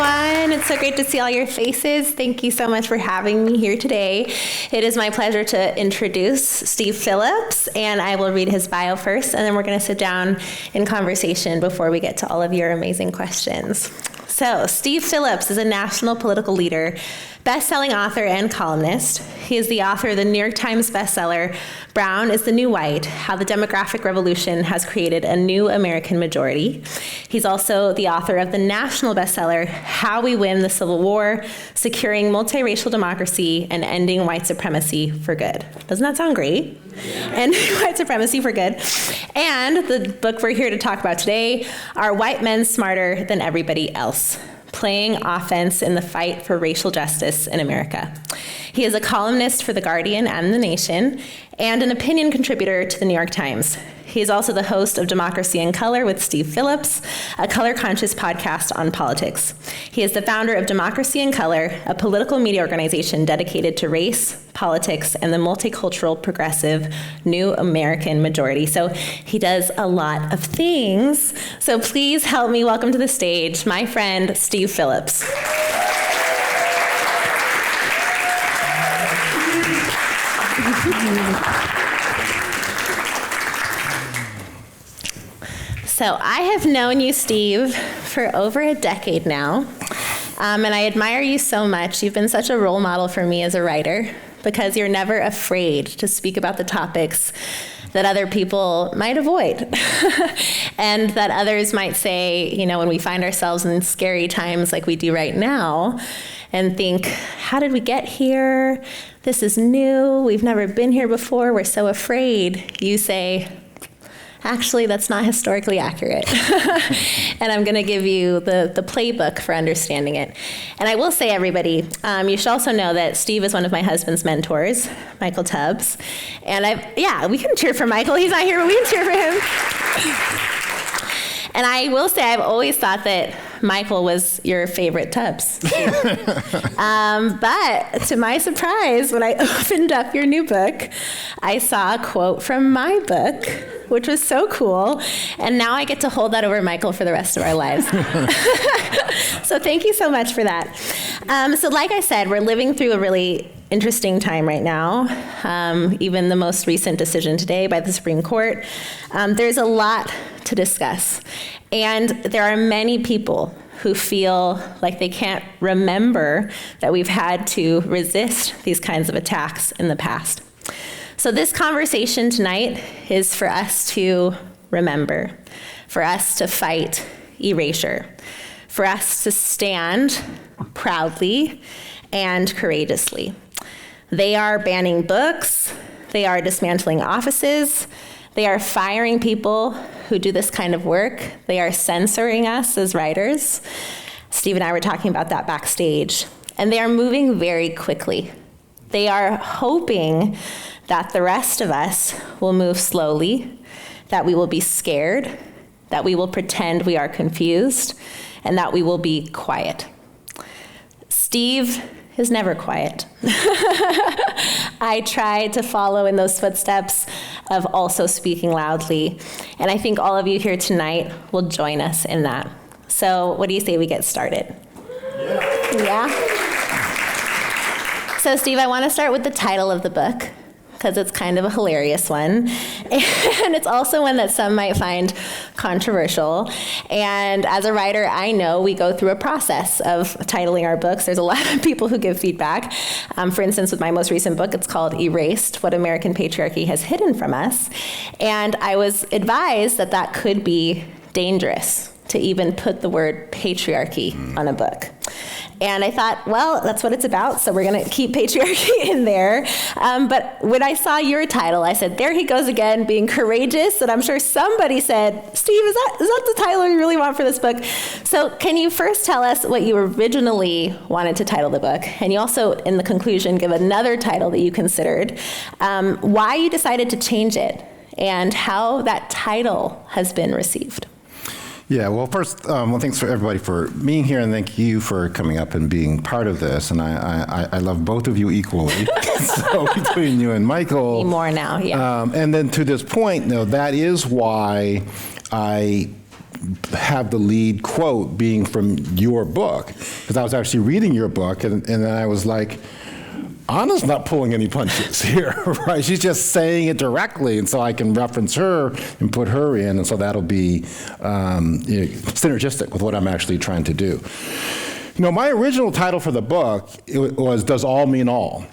everyone. It's so great to see all your faces. Thank you so much for having me here today. It is my pleasure to introduce Steve Phillips, and I will read his bio first, and then we're going to sit down in conversation before we get to all of your amazing questions. So, Steve Phillips is a national political leader, best-selling author and columnist. He is the author of the New York Times bestseller, Brown is the New White: How the Demographic Revolution Has Created a New American Majority. He's also the author of the national bestseller, How We Win the Civil War: Securing Multiracial Democracy and Ending White Supremacy for Good. Doesn't that sound great? Ending white supremacy for good. And the book we're here to talk about today, Are White Men Smarter Than Everybody Else? Playing Offense in the Fight for Racial Justice in America. He is a columnist for The Guardian and The Nation, and an opinion contributor to The New York Times. He is also the host of Democracy in Color with Steve Phillips, a color-conscious podcast on politics. He is the founder of Democracy in Color, a political media organization dedicated to race, politics, and the multicultural, progressive, new American majority. So he does a lot of things. So please help me welcome to the stage my friend, Steve Phillips. So I have known you, Steve, for over a decade now, and I admire you so much. You've been such a role model for me as a writer because you're never afraid to speak about the topics that other people might avoid and that others might say, you know, when we find ourselves in scary times like we do right now and think, how did we get here? This is new. We've never been here before. We're so afraid. You say, actually, that's not historically accurate. And I'm going to give you the playbook for understanding it. And I will say, everybody, you should also know that Steve is one of my husband's mentors, Michael Tubbs. And we can cheer for Michael. He's not here, but we can cheer for him. And I will say, I've always thought that Michael was your favorite Tubbs. But to my surprise, when I opened up your new book, I saw a quote from my book, which was so cool. And now I get to hold that over Michael for the rest of our lives. So thank you so much for that. So like I said, we're living through a really interesting time right now. Even the most recent decision today by the Supreme Court. There's a lot to discuss. And there are many people who feel like they can't remember that we've had to resist these kinds of attacks in the past. So this conversation tonight is for us to remember, for us to fight erasure, for us to stand proudly and courageously. They are banning books, they are dismantling offices, they are firing people who do this kind of work, they are censoring us as writers. Steve and I were talking about that backstage. And they are moving very quickly. They are hoping that the rest of us will move slowly, that we will be scared, that we will pretend we are confused, and that we will be quiet. Steve is never quiet. I try to follow in those footsteps of also speaking loudly, and I think all of you here tonight will join us in that. So what do you say we get started? Yeah? So Steve, I want to start with the title of the book, because it's kind of a hilarious one. And it's also one that some might find controversial. And as a writer, I know we go through a process of titling our books. There's a lot of people who give feedback. For instance, with my most recent book, it's called Erased: What American Patriarchy Has Hidden from Us. And I was advised that that could be dangerous to even put the word patriarchy on a book. And I thought, well, that's what it's about, so we're going to keep patriarchy in there. But when I saw your title, I said, there he goes again, being courageous. And I'm sure somebody said, Steve, is that the title you really want for this book? So can you first tell us what you originally wanted to title the book? And you also, in the conclusion, give another title that you considered, why you decided to change it, and how that title has been received. Yeah, well, first, thanks for everybody for being here, and thank you for coming up and being part of this. And I love both of you equally. So between you and Michael. More now, yeah. And then to this point, that is why I have the lead quote being from your book, because I was actually reading your book, and then I was like, Anna's not pulling any punches here, right? She's just saying it directly, and so I can reference her and put her in, and so that'll be synergistic with what I'm actually trying to do. My original title for the book was Does All Mean All?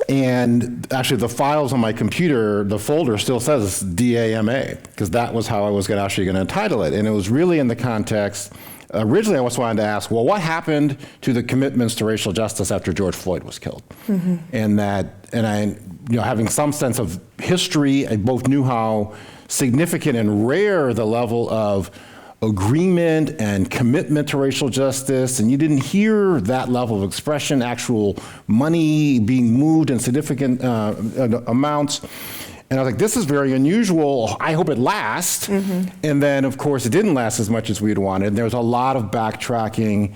And actually the files on my computer, the folder still says DAMA, because that was how I was actually going to title it. And it was really in the context, originally I was wanting to ask, well, what happened to the commitments to racial justice after George Floyd was killed? Mm-hmm. And I, having some sense of history, I both knew how significant and rare the level of agreement and commitment to racial justice, and you didn't hear that level of expression, actual money being moved in significant amounts. And I was like, this is very unusual. I hope it lasts. Mm-hmm. And then, of course, it didn't last as much as we'd wanted. There was a lot of backtracking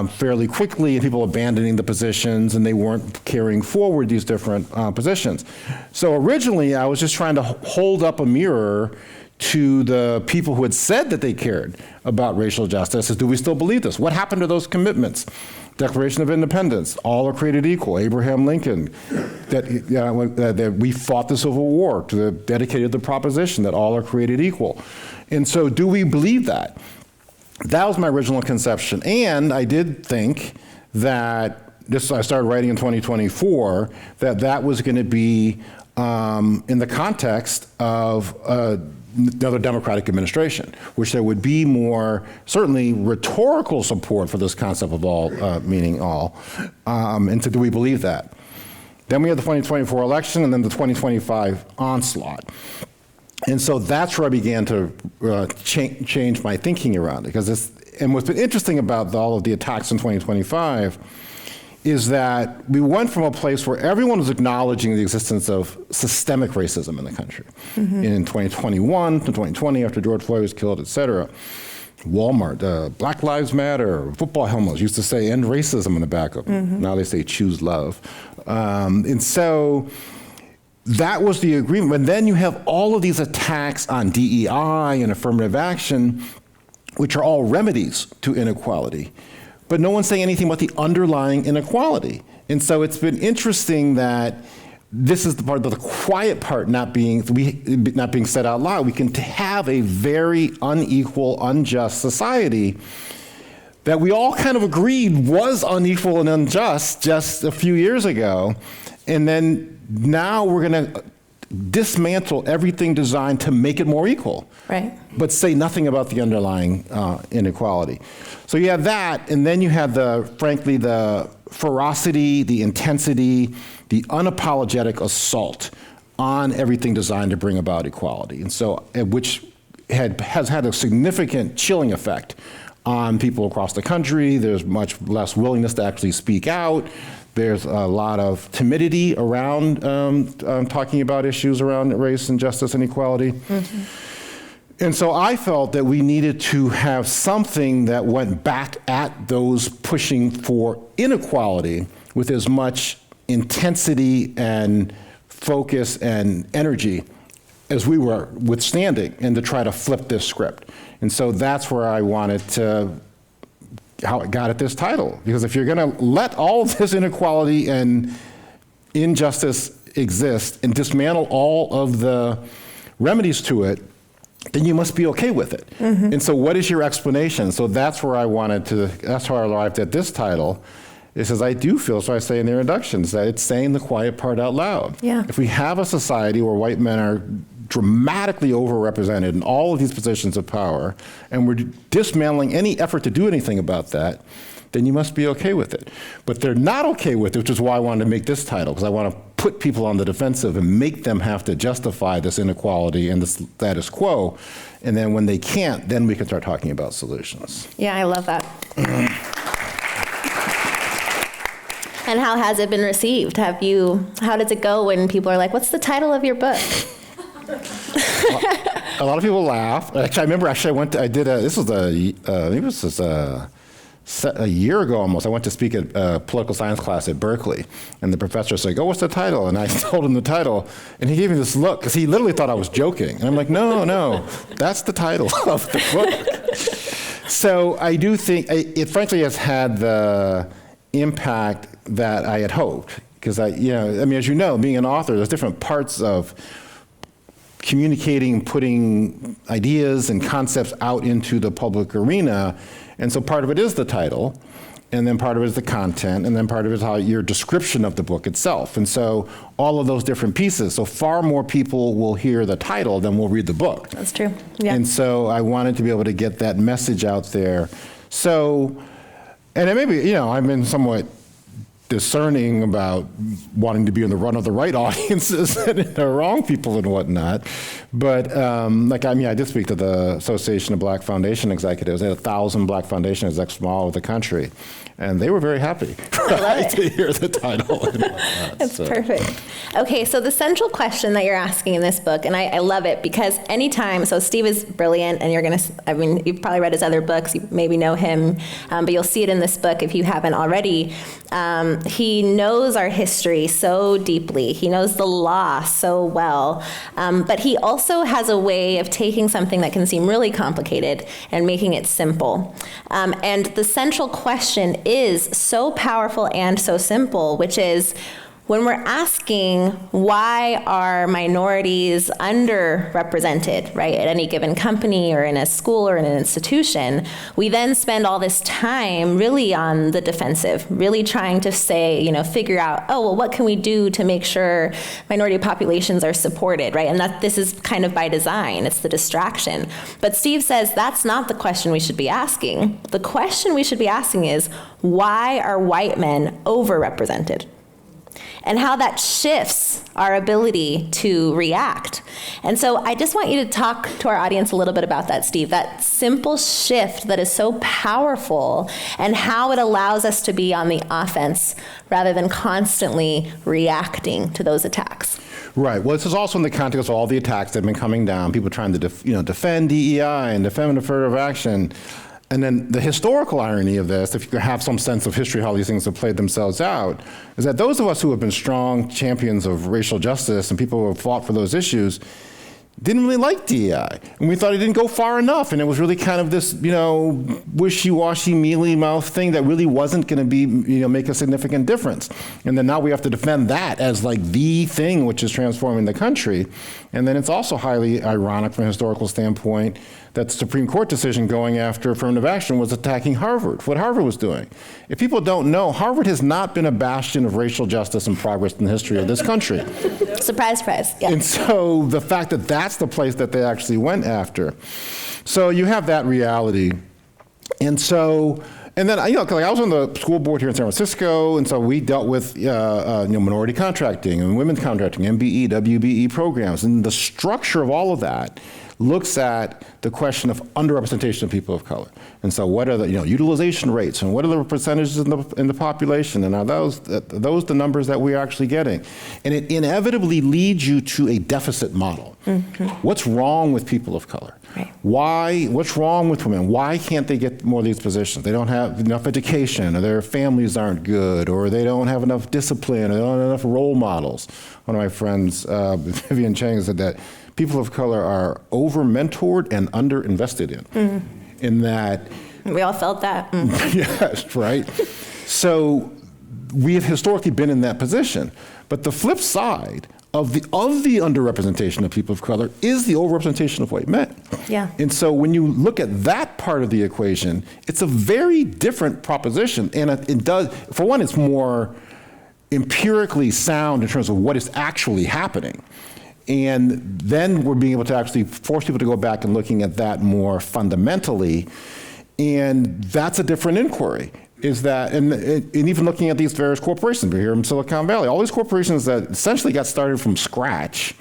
fairly quickly, and people abandoning the positions, and they weren't carrying forward these different positions. So originally, I was just trying to hold up a mirror to the people who had said that they cared about racial justice. Do we still believe this? What happened to those commitments? Declaration of Independence, all are created equal. Abraham Lincoln, that we fought the Civil War, dedicated the proposition that all are created equal. And so do we believe that? That was my original conception. And I did think that, I started writing in 2024, that was going to be in the context of another Democratic administration, which there would be more, certainly rhetorical support for this concept of all meaning all. And so do we believe that? Then we had the 2024 election and then the 2025 onslaught. And so that's where I began to change my thinking around it. And what's been interesting about all of the attacks in 2025 is that we went from a place where everyone was acknowledging the existence of systemic racism in the country. Mm-hmm. In 2021 to 2020, after George Floyd was killed, et cetera. Walmart, Black Lives Matter, football helmets used to say end racism in the back of them. Mm-hmm. Now they say choose love. And so that was the agreement. And then you have all of these attacks on DEI and affirmative action, which are all remedies to inequality. But no one's saying anything about the underlying inequality. And so it's been interesting that this is the part of the quiet part not being said out loud. We can have a very unequal, unjust society that we all kind of agreed was unequal and unjust just a few years ago. And then now we're going to dismantle everything designed to make it more equal, right? But say nothing about the underlying inequality. So you have that, and then you have frankly, the ferocity, the intensity, the unapologetic assault on everything designed to bring about equality, and so which has had a significant chilling effect on people across the country. There's much less willingness to actually speak out. There's a lot of timidity around talking about issues around race and justice and equality. Mm-hmm. And so I felt that we needed to have something that went back at those pushing for inequality with as much intensity and focus and energy as we were withstanding, and to try to flip this script. And so that's where I wanted to, how it got at this title. Because if you're going to let all of this inequality and injustice exist and dismantle all of the remedies to it, then you must be okay with it. Mm-hmm. And so what is your explanation? So that's where I wanted to, that's how I arrived at this title. It says, I do feel, so I say in the introductions, that it's saying the quiet part out loud. Yeah. If we have a society where white men are dramatically overrepresented in all of these positions of power, and we're dismantling any effort to do anything about that, then you must be okay with it. But they're not okay with it, which is why I wanted to make this title, because I want to put people on the defensive and make them have to justify this inequality and this status quo. And then when they can't, then we can start talking about solutions. Yeah, I love that. And how has it been received? How does it go when people are like, what's the title of your book? A lot of people laugh. Actually, I remember I did this was maybe this was a year ago almost, I went to speak at a political science class at Berkeley, and the professor was like, "Oh, what's the title?" And I told him the title, and he gave me this look, because he literally thought I was joking. And I'm like, no, that's the title of the book. So I do think it frankly has had the impact that I had hoped, because as you know, being an author, there's different parts of communicating, putting ideas and concepts out into the public arena. And so part of it is the title, and then part of it is the content, and then part of it is how your description of the book itself. And so all of those different pieces. So far more people will hear the title than will read the book. That's true. Yeah. And so I wanted to be able to get that message out there. So, and it maybe, I've been somewhat discerning about wanting to be in the run of the right audiences and the wrong people and whatnot. But I did speak to the Association of Black Foundation Executives. They had 1,000 Black Foundation execs from all over the country. And they were very happy to hear the title. And whatnot. That's perfect. Okay, so the central question that you're asking in this book, and I love it because anytime, so Steve is brilliant, and you've probably read his other books, you maybe know him, but you'll see it in this book if you haven't already. He knows our history so deeply. He knows the law so well. But he also has a way of taking something that can seem really complicated and making it simple. And the central question is so powerful and so simple, which is, when we're asking why are minorities underrepresented, right, at any given company or in a school or in an institution, we then spend all this time really on the defensive, really trying to figure out, what can we do to make sure minority populations are supported, right? And that this is kind of by design, it's the distraction. But Steve says that's not the question we should be asking. The question we should be asking is, why are white men overrepresented? And how that shifts our ability to react. And so I just want you to talk to our audience a little bit about that, Steve, that simple shift that is so powerful and how it allows us to be on the offense rather than constantly reacting to those attacks. Right. Well, this is also in the context of all the attacks that have been coming down, people trying to defend DEI and defend affirmative action. And then the historical irony of this, if you have some sense of history, how these things have played themselves out, is that those of us who have been strong champions of racial justice and people who have fought for those issues didn't really like DEI. And we thought it didn't go far enough. And it was really kind of this, wishy-washy, mealy-mouthed thing that really wasn't going to be, make a significant difference. And then now we have to defend that as like the thing which is transforming the country. And then it's also highly ironic from a historical standpoint that the Supreme Court decision going after affirmative action was attacking Harvard, what Harvard was doing. If people don't know, Harvard has not been a bastion of racial justice and progress in the history of this country. Surprise, surprise. Yeah. And so the fact that that's the place that they actually went after. So you have that reality. And so, and then, I was on the school board here in San Francisco, and so we dealt with minority contracting and women's contracting, MBE, WBE programs, and the structure of all of that looks at the question of underrepresentation of people of color. And so what are the utilization rates, and what are the percentages in the population, and are those the numbers that we're actually getting? And it inevitably leads you to a deficit model. Mm-hmm. What's wrong with people of color? Right. What's wrong with women? Why can't they get more of these positions? They don't have enough education, or their families aren't good, or they don't have enough discipline, or they don't have enough role models. One of my friends, Vivian Chang, said that people of color are over-mentored and under-invested in. Mm-hmm. In that... We all felt that. Mm-hmm. Yes, right? So we have historically been in that position. But the flip side of the underrepresentation of people of color is the overrepresentation of white men. Yeah. And so when you look at that part of the equation, it's a very different proposition. And it does, for one, it's more empirically sound in terms of what is actually happening. And then we're being able to actually force people to go back and looking at that more fundamentally. And that's a different inquiry. Is that, and even looking at these various corporations, we're here in Silicon Valley, all these corporations that essentially got started from scratch.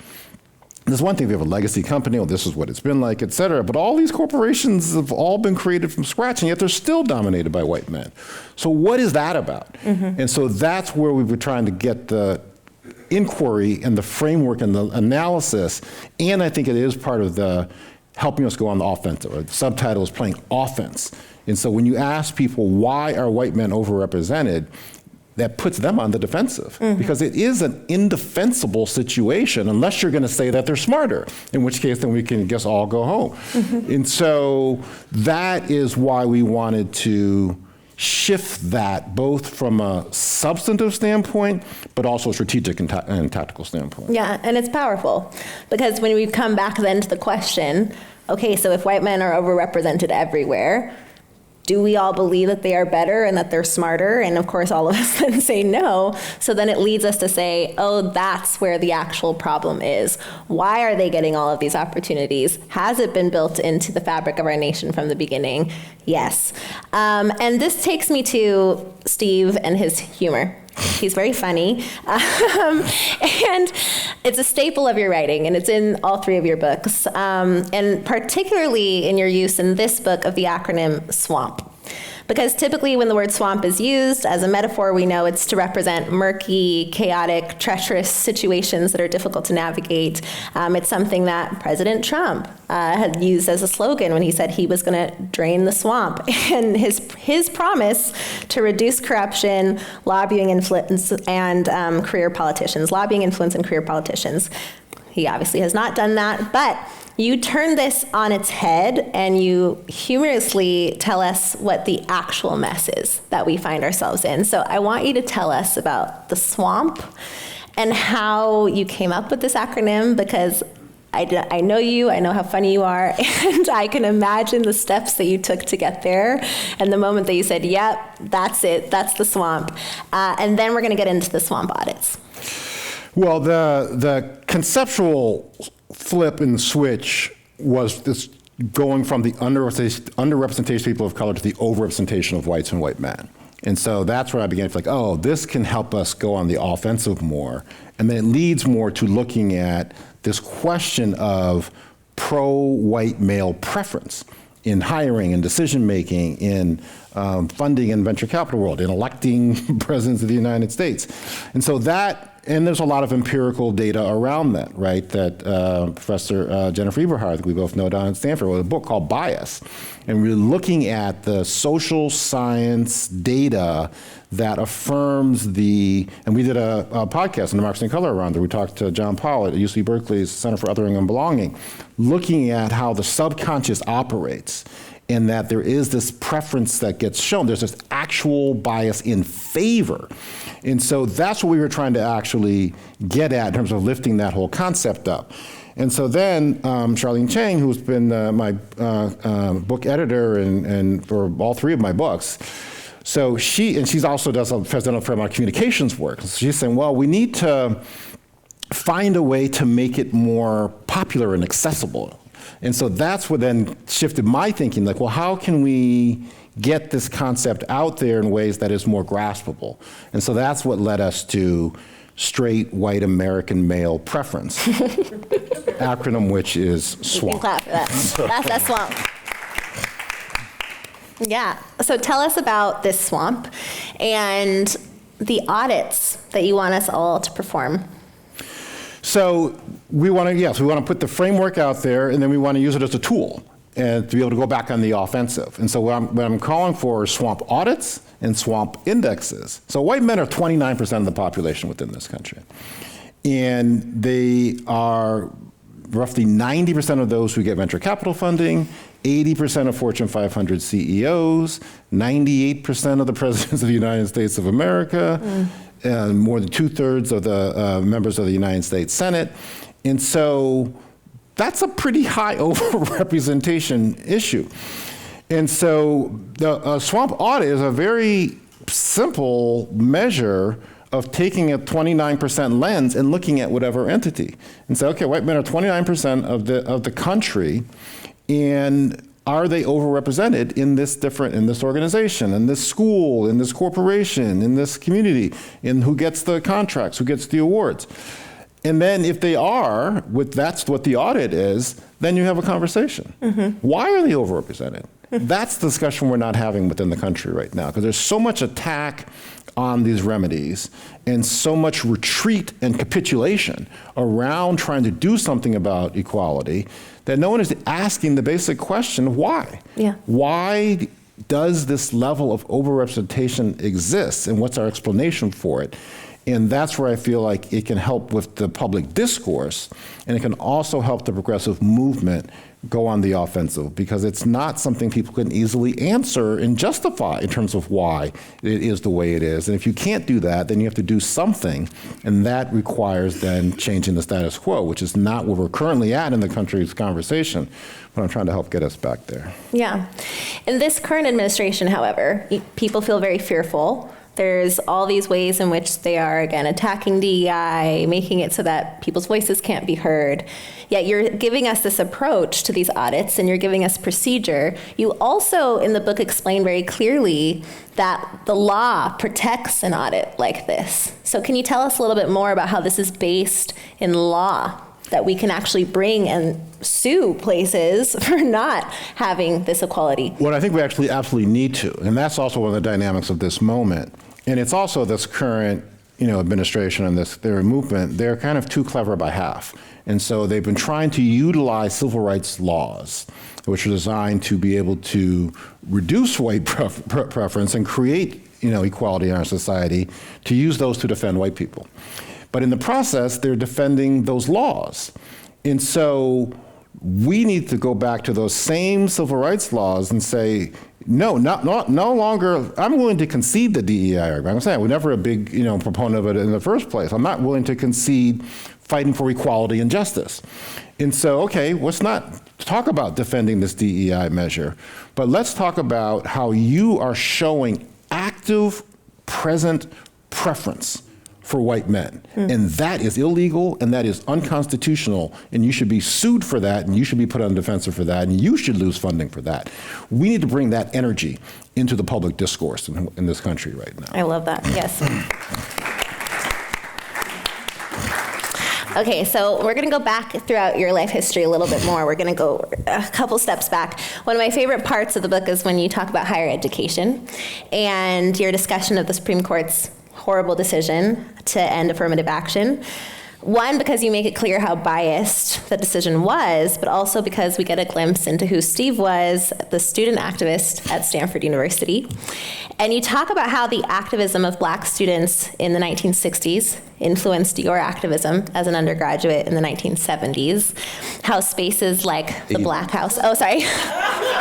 There's one thing, we have a legacy company, well, this is what it's been like, et cetera, but all these corporations have all been created from scratch, and yet they're still dominated by white men. So what is that about? Mm-hmm. And so that's where we were trying to get the inquiry and the framework and the analysis, and I think it is part of the helping us go on the offensive. Or the subtitle is playing offense. And so when you ask people why are white men overrepresented, that puts them on the defensive because it is an indefensible situation unless you're going to say that they're smarter, in which case then we can just all go home. And so that is why we wanted to shift that both from a substantive standpoint, but also a strategic and tactical standpoint. Yeah, and it's powerful because when we come back then to the question, okay, so if white men are overrepresented everywhere, do we all believe that they are better and that they're smarter? And of course, all of us then say no. So then it leads us to say, oh, that's where the actual problem is. Why are they getting all of these opportunities? Has it been built into the fabric of our nation from the beginning? Yes. And this takes me to Steve and his humor. He's very funny. And it's a staple of your writing, and it's in all three of your books, and particularly in your use in this book of the acronym SWAMP. Because typically when the word swamp is used as a metaphor, we know it's to represent murky, chaotic, treacherous situations that are difficult to navigate. It's something that President Trump had used as a slogan when he said he was going to drain the swamp. And his promise to reduce corruption, lobbying influence, and career politicians, lobbying influence and career politicians. He obviously has not done that, but you turn this on its head and you humorously tell us what the actual mess is that we find ourselves in. So I want you to tell us about the swamp and how you came up with this acronym, because I know you, I know how funny you are, and I can imagine the steps that you took to get there and the moment that you said, yep, that's it, that's the swamp. And then we're going to get into the swamp audits. Well, the conceptual flip and switch was this going from the underrepresentation of people of color to the overrepresentation of whites and white men. And so that's where I began to feel like, oh, this can help us go on the offensive more. And then it leads more to looking at this question of pro-white male preference in hiring and decision-making, in funding in venture capital world, in electing presidents of the United States. And so that, and there's a lot of empirical data around that, right? That Professor Jennifer Eberhard, we both know down at Stanford, wrote a book called Bias. And we're looking at the social science data that affirms and we did a podcast on Democracy in Color around it. We talked to John Powell at UC Berkeley's Center for Othering and Belonging, looking at how the subconscious operates, and that there is this preference that gets shown. There's this actual bias in favor. And so that's what we were trying to actually get at in terms of lifting that whole concept up. And so then Charlene Chang, who's been my book editor and for all three of my books, so she's also has done a fair amount of communications work. So she's saying, well, we need to find a way to make it more popular and accessible. And so that's what then shifted my thinking, like, well, how can we get this concept out there in ways that is more graspable? And so that's what led us to straight white American male preference, acronym which is SWAMP. You can clap for that. That's SWAMP. Yeah, so tell us about this swamp and the audits that you want us all to perform. So we want to put the framework out there, and then we want to use it as a tool and to be able to go back on the offensive. And so what I'm calling for is swamp audits and swamp indexes. So white men are 29% of the population within this country. And they are roughly 90% of those who get venture capital funding, 80% of Fortune 500 CEOs, 98% of the presidents of the United States of America, more than 2/3 of the members of the United States Senate. And so that's a pretty high overrepresentation issue. And so the swamp audit is a very simple measure of taking a 29% lens and looking at whatever entity and say, okay, white men are 29% of the country, and are they overrepresented in this organization, in this school, in this corporation, in this community, in who gets the contracts, who gets the awards? And then if they are, that's what the audit is, then you have a conversation. Why are they overrepresented? That's the discussion we're not having within the country right now, because there's so much attack on these remedies and so much retreat and capitulation around trying to do something about equality that no one is asking the basic question, why? Yeah. Why does this level of overrepresentation exist, and what's our explanation for it? And that's where I feel like it can help with the public discourse, and it can also help the progressive movement go on the offensive, because it's not something people can easily answer and justify in terms of why it is the way it is. And if you can't do that, then you have to do something, and that requires then changing the status quo, which is not where we're currently at in the country's conversation, but I'm trying to help get us back there. Yeah. In this current administration, however, people feel very fearful. There's all these ways in which they are, again, attacking DEI, making it so that people's voices can't be heard. Yet you're giving us this approach to these audits, and you're giving us procedure. You also, in the book, explain very clearly that the law protects an audit like this. So can you tell us a little bit more about how this is based in law, that we can actually bring and sue places for not having this equality? Well, I think we actually absolutely need to, and that's also one of the dynamics of this moment. And it's also this current, administration and their movement, they're kind of too clever by half. And so they've been trying to utilize civil rights laws, which are designed to be able to reduce white preference and create, equality in our society, to use those to defend white people. But in the process, they're defending those laws. And so we need to go back to those same civil rights laws and say, no longer, I'm willing to concede the DEI argument. I'm saying I was never a big, proponent of it in the first place. I'm not willing to concede fighting for equality and justice. And so, okay, let's not talk about defending this DEI measure, but let's talk about how you are showing active, present preference for white men. And that is illegal, and that is unconstitutional, and you should be sued for that, and you should be put on defensive for that, and you should lose funding for that. We need to bring that energy into the public discourse in this country right now. I love that, yes. Okay, so we're going to go back throughout your life history a little bit more. We're going to go a couple steps back. One of my favorite parts of the book is when you talk about higher education and your discussion of the Supreme Court's horrible decision to end affirmative action. One, because you make it clear how biased the decision was, but also because we get a glimpse into who Steve was, the student activist at Stanford University. And you talk about how the activism of Black students in the 1960s influenced your activism as an undergraduate in the 1970s, how spaces like the Black House, 80s.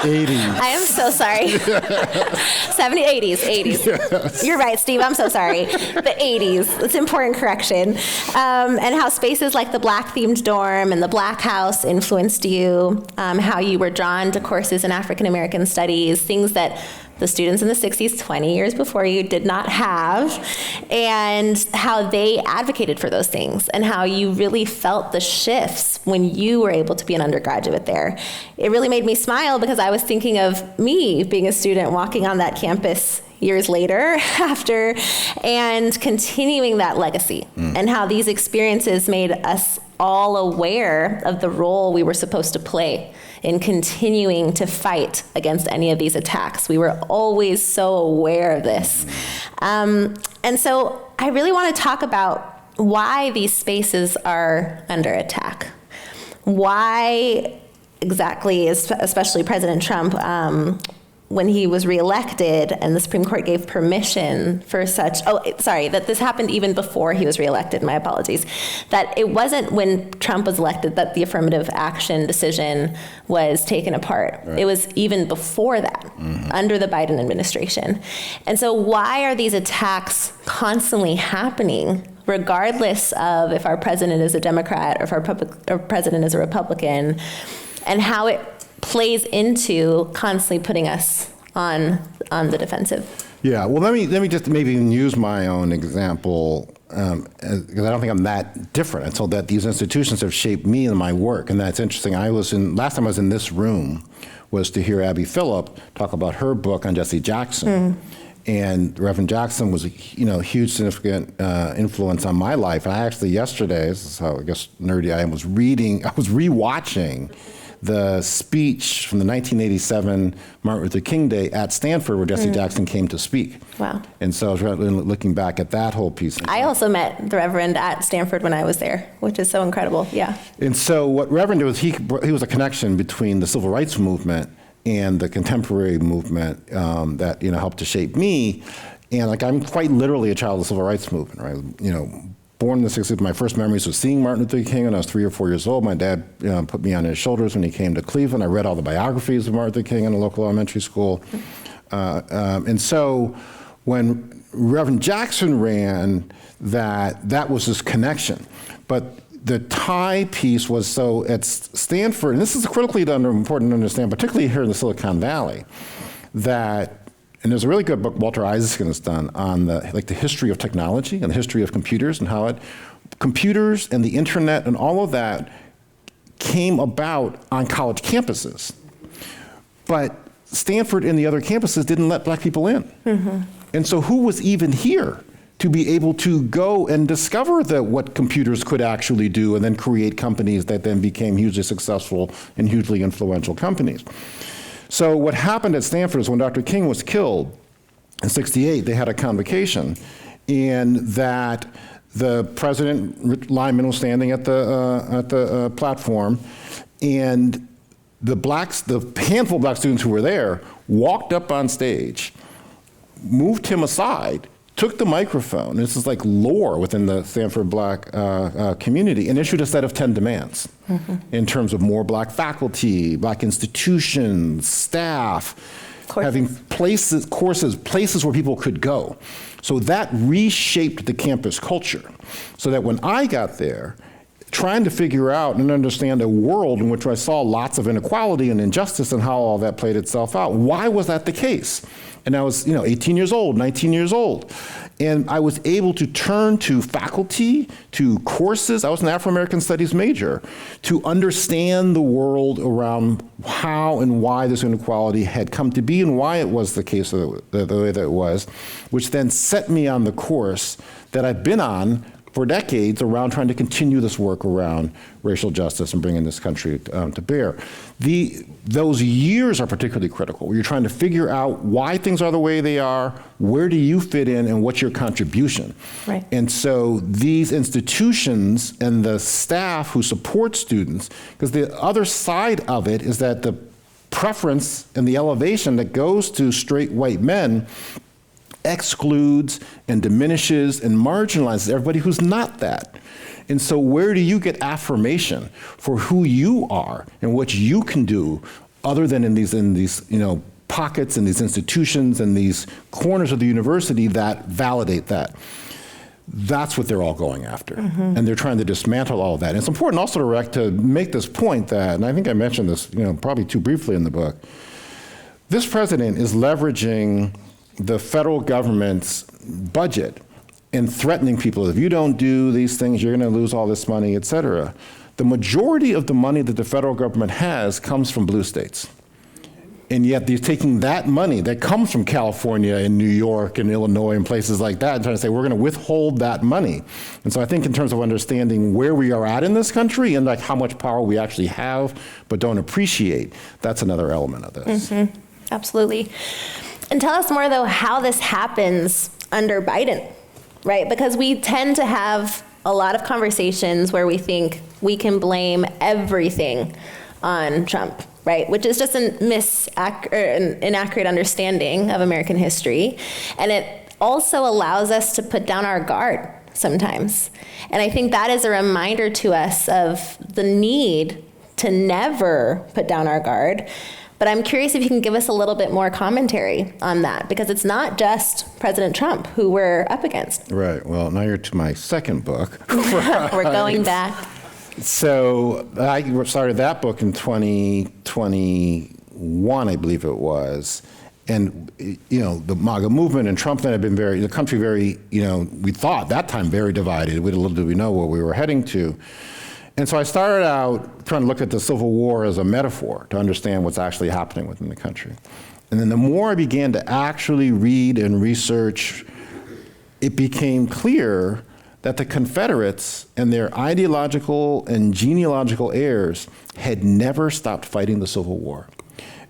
I am so sorry. 80s. Yes. You're right, Steve, I'm so sorry. The 80s, it's an important correction. And how spaces like the Black-themed dorm and the Black House influenced you, how you were drawn to courses in African American studies, things that the students in the 60s, 20 years before you, did not have, and how they advocated for those things, and how you really felt the shifts when you were able to be an undergraduate there. It really made me smile because I was thinking of me being a student walking on that campus years later after and continuing that legacy, and how these experiences made us all aware of the role we were supposed to play in continuing to fight against any of these attacks. We were always so aware of this. And so I really want to talk about why these spaces are under attack. Why exactly, especially President Trump, when he was reelected and the Supreme Court gave permission for that this happened even before he was reelected, my apologies, that it wasn't when Trump was elected that the affirmative action decision was taken apart. Right. It was even before that, under the Biden administration. And so why are these attacks constantly happening, regardless of if our president is a Democrat or if our president is a Republican, and how it plays into constantly putting us on the defensive? Yeah, well, let me just maybe use my own example, because I don't think I'm that different. And so that these institutions have shaped me and my work, and that's interesting. Last time I was in this room was to hear Abby Phillip talk about her book on Jesse Jackson. And Reverend Jackson was a huge significant influence on my life. And I actually yesterday, this is how I guess nerdy I am, I was rewatching the speech from the 1987 Martin Luther King Day at Stanford where Jesse Jackson came to speak. Wow. And so I was really looking back at that whole piece. I also met the Reverend at Stanford when I was there, which is so incredible. Yeah. And so what Reverend did was he was a connection between the civil rights movement and the contemporary movement that helped to shape me. And like I'm quite literally a child of the civil rights movement, right? Born in the 60s, my first memories was seeing Martin Luther King when I was 3 or 4 years old. My dad put me on his shoulders when he came to Cleveland. I read all the biographies of Martin Luther King in a local elementary school. And so when Reverend Jackson ran, that was his connection. But the tie piece was so at Stanford, and this is critically important to understand, particularly here in the Silicon Valley, and there's a really good book Walter Isaacson has done on the history of technology and the history of computers and how computers and the internet and all of that came about on college campuses. But Stanford and the other campuses didn't let black people in. And so who was even here to be able to go and discover what computers could actually do and then create companies that then became hugely successful and hugely influential companies? So what happened at Stanford is when Dr. King was killed in '68, they had a convocation, and that the president, Lyman, was standing at the platform, and the handful of black students who were there walked up on stage, moved him aside, took the microphone, this is like lore within the Stanford black community, and issued a set of 10 demands in terms of more black faculty, black institutions, staff, having places where people could go. So that reshaped the campus culture, so that when I got there, trying to figure out and understand a world in which I saw lots of inequality and injustice and how all that played itself out, why was that the case? And I was 18 years old, 19 years old. And I was able to turn to faculty, to courses, I was an Afro-American Studies major, to understand the world around how and why this inequality had come to be and why it was the case the way that it was, which then set me on the course that I've been on for decades around trying to continue this work around racial justice and bringing this country to bear. Those years are particularly critical, where you're trying to figure out why things are the way they are, where do you fit in, and what's your contribution. Right. And so these institutions and the staff who support students, because the other side of it is that the preference and the elevation that goes to straight white men excludes and diminishes and marginalizes everybody who's not that. And so where do you get affirmation for who you are and what you can do other than in these pockets and these institutions and these corners of the university that validate that? That's what they're all going after. And they're trying to dismantle all of that. And it's important also to make this point that, and I think I mentioned this probably too briefly in the book, this president is leveraging the federal government's budget and threatening people, if you don't do these things, you're going to lose all this money, et cetera. The majority of the money that the federal government has comes from blue states. And yet they're taking that money that comes from California and New York and Illinois and places like that and trying to say, we're going to withhold that money. And so I think in terms of understanding where we are at in this country and how much power we actually have but don't appreciate, that's another element of this. Absolutely. And tell us more, though, how this happens under Biden, right? Because we tend to have a lot of conversations where we think we can blame everything on Trump, right? Which is just an inaccurate understanding of American history. And it also allows us to put down our guard sometimes. And I think that is a reminder to us of the need to never put down our guard. But I'm curious if you can give us a little bit more commentary on that, because it's not just President Trump who we're up against. Right. Well, now you're to my second book. We're going back. So I started that book in 2021, I believe it was. And, the MAGA movement and Trump then had been the country very, we thought that time very divided. Little did we know where we were heading to. And so I started out trying to look at the Civil War as a metaphor to understand what's actually happening within the country. And then the more I began to actually read and research, it became clear that the Confederates and their ideological and genealogical heirs had never stopped fighting the Civil War.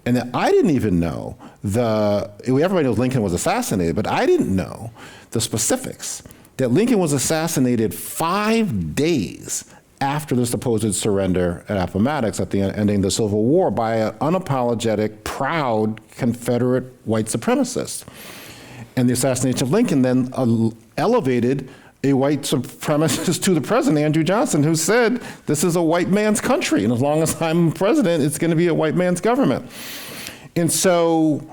And that I didn't even know everybody knows Lincoln was assassinated, but I didn't know the specifics, that Lincoln was assassinated 5 days after the supposed surrender at Appomattox at the ending of the Civil War by an unapologetic, proud Confederate white supremacist. And the assassination of Lincoln then elevated a white supremacist to the president, Andrew Johnson, who said, this is a white man's country, and as long as I'm president, it's going to be a white man's government. And so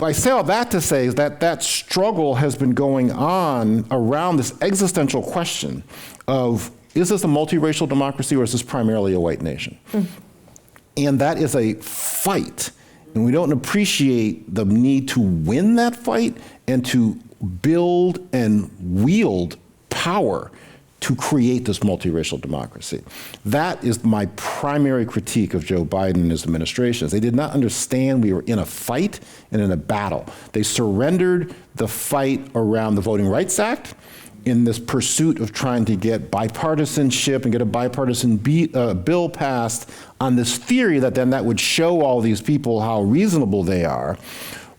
I say all that to say is that struggle has been going on around this existential question of, is this a multiracial democracy or is this primarily a white nation? And that is a fight. And we don't appreciate the need to win that fight and to build and wield power to create this multiracial democracy. That is my primary critique of Joe Biden and his administration. They did not understand we were in a fight and in a battle. They surrendered the fight around the Voting Rights Act in this pursuit of trying to get bipartisanship and get a bipartisan bill passed on this theory that then that would show all these people how reasonable they are.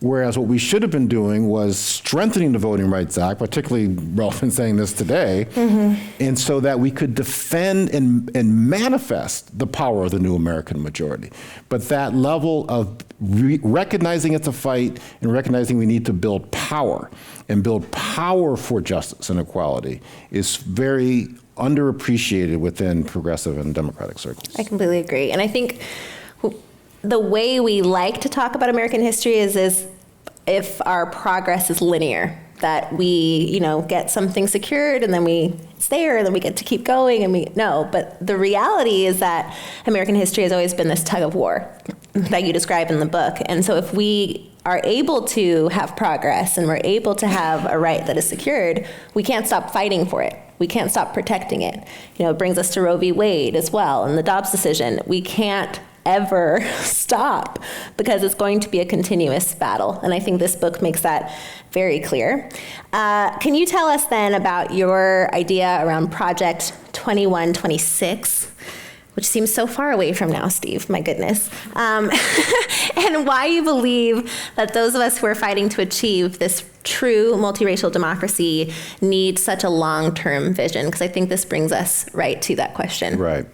Whereas what we should have been doing was strengthening the Voting Rights Act, particularly relevant saying this today, and so that we could defend and manifest the power of the new American majority. But that level of recognizing it's a fight and recognizing we need to build power and build power for justice and equality is very underappreciated within progressive and democratic circles. I completely agree. And I think the way we like to talk about American history is if our progress is linear, that we, get something secured and then it's there and then we get to keep going and but the reality is that American history has always been this tug of war that you describe in the book. And so if we are able to have progress and we're able to have a right that is secured, we can't stop fighting for it. We can't stop protecting it. It brings us to Roe v. Wade as well and the Dobbs decision. We can't ever stop because it's going to be a continuous battle. And I think this book makes that very clear. Can you tell us then about your idea around Project 2126, which seems so far away from now, Steve, my goodness, and why you believe that those of us who are fighting to achieve this true multiracial democracy need such a long-term vision? Because I think this brings us right to that question. Right.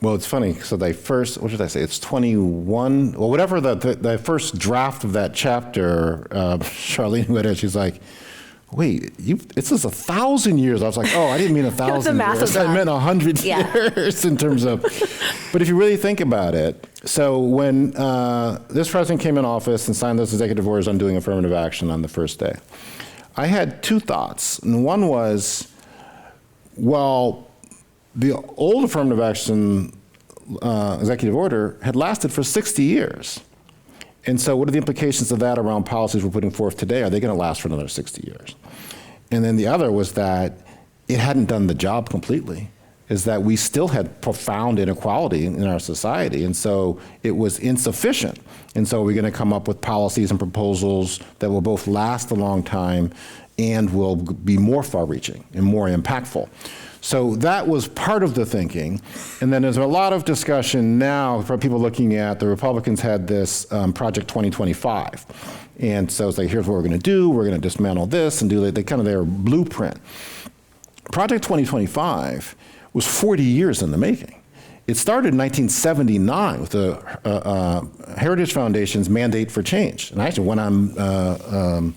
Well, it's funny. So they first, what did I say? It's 21, well, whatever the first draft of that chapter, Charlene, who had it, she's like, wait, this is 1,000 years. I was like, oh, I didn't mean 1,000 years. I meant 100 years in terms of, but if you really think about it, so when this president came in office and signed those executive orders on doing affirmative action on the first day, I had two thoughts. And one was, well, the old affirmative action executive order had lasted for 60 years. And so what are the implications of that around policies we're putting forth today? Are they going to last for another 60 years? And then the other was that it hadn't done the job completely, is that we still had profound inequality in our society. And so it was insufficient. And so we're going to come up with policies and proposals that will both last a long time and will be more far-reaching and more impactful. So that was part of the thinking. And then there's a lot of discussion now for people looking at, the Republicans had this Project 2025. And so it's like, here's what we're going to do. We're going to dismantle this and do their blueprint. Project 2025 was 40 years in the making. It started in 1979 with the Heritage Foundation's Mandate for Change. And I actually went on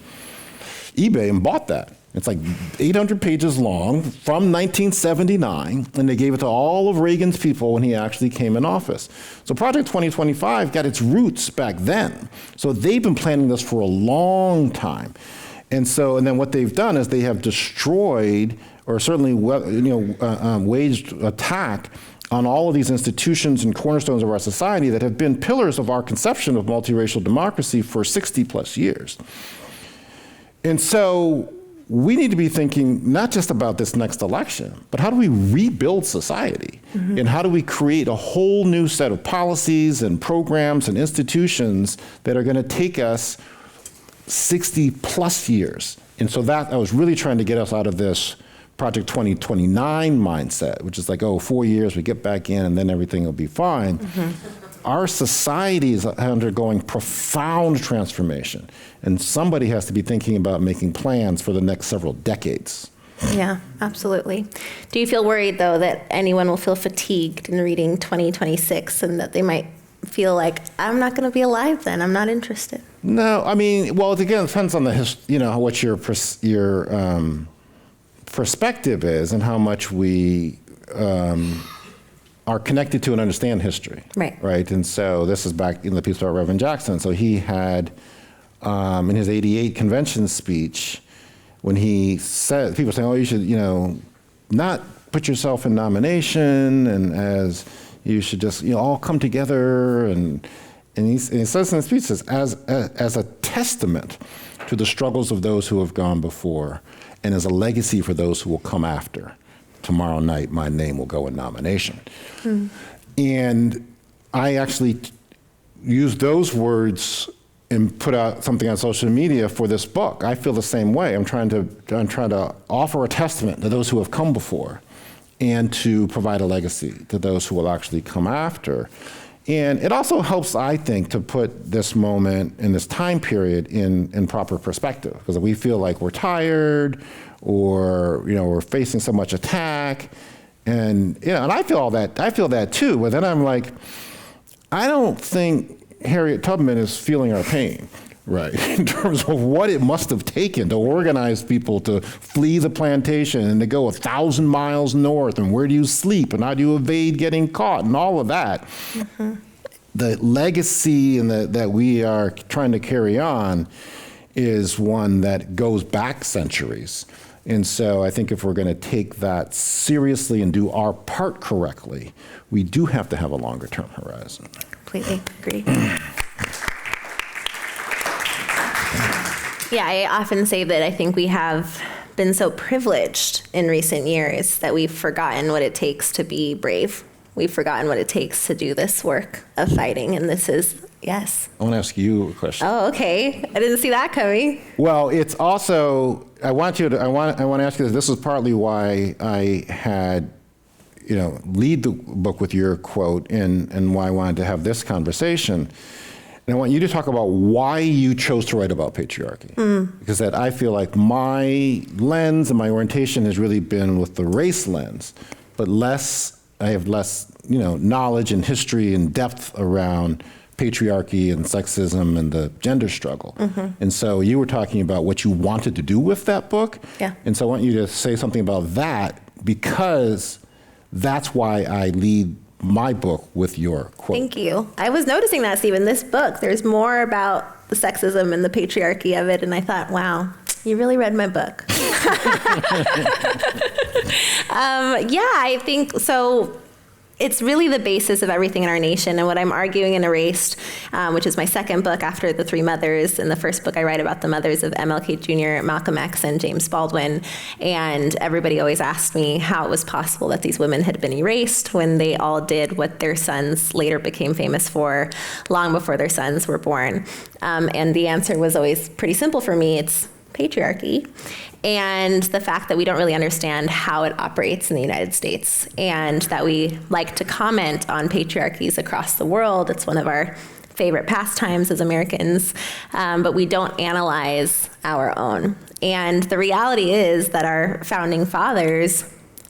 eBay and bought that. It's like 800 pages long from 1979, and they gave it to all of Reagan's people when he actually came in office. So Project 2025 got its roots back then. So they've been planning this for a long time. And then what they've done is they have destroyed, or certainly waged attack on all of these institutions and cornerstones of our society that have been pillars of our conception of multiracial democracy for 60 plus years. And so we need to be thinking not just about this next election, but how do we rebuild society? And how do we create a whole new set of policies and programs and institutions that are going to take us 60 plus years And so that I was really trying to get us out of this Project 2029 mindset, which is like, 4 years, we get back in, and then everything will be fine. Our society is undergoing profound transformation, and somebody has to be thinking about making plans for the next several decades. Yeah, absolutely. Do you feel worried, though, that anyone will feel fatigued in reading 2026 and that they might feel like, I'm not going to be alive then, I'm not interested? No, I mean, well, it again depends on what your perspective is and how much we are connected to and understand history. Right. And so this is back in the piece about Reverend Jackson. So he had, in his 88 convention speech, when he said, people saying, you should, not put yourself in nomination, and as you should just, all come together. And he says in the speech, says, as a testament to the struggles of those who have gone before, and as a legacy for those who will come after, tomorrow night my name will go in nomination. And I actually used those words and put out something on social media for this book. I feel the same way. I'm trying to offer a testament to those who have come before, and to provide a legacy to those who will actually come after. And it also helps, I think, to put this moment and this time period in proper perspective, because we feel like we're tired, or we're facing so much attack, and I feel all that. I feel that too. But then I'm like, I don't think Harriet Tubman is feeling our pain, right? In terms of what it must have taken to organize people to flee the plantation and to go 1,000 miles north, and where do you sleep, and how do you evade getting caught, and all of that. The legacy that we are trying to carry on is one that goes back centuries. And so I think if we're going to take that seriously and do our part correctly, we do have to have a longer term horizon. Completely agree. Yeah, I often say that I think we have been so privileged in recent years that we've forgotten what it takes to be brave. We've forgotten what it takes to do this work of fighting, and this is, yes. I want to ask you a question. Oh, okay. I didn't see that coming. Well, it's also, I want to ask you this is partly why I had, lead the book with your quote, and why I wanted to have this conversation. And I want you to talk about why you chose to write about patriarchy. Because that I feel like my lens and my orientation has really been with the race lens, but I have less, knowledge and history and depth around patriarchy and sexism and the gender struggle. And so you were talking about what you wanted to do with that book. Yeah. And so I want you to say something about that, because that's why I lead my book with your quote. Thank you. I was noticing that, Stephen. This book, there's more about the sexism and the patriarchy of it, and I thought, wow, you really read my book. Yeah, I think so. It's really the basis of everything in our nation. And what I'm arguing in Erased, which is my second book after The Three Mothers. In the first book, I write about the mothers of MLK Jr., Malcolm X, and James Baldwin. And everybody always asked me how it was possible that these women had been erased when they all did what their sons later became famous for long before their sons were born. And the answer was always pretty simple for me. It's patriarchy, and the fact that we don't really understand how it operates in the United States, and that we like to comment on patriarchies across the world. It's one of our favorite pastimes as Americans, but we don't analyze our own. And the reality is that our founding fathers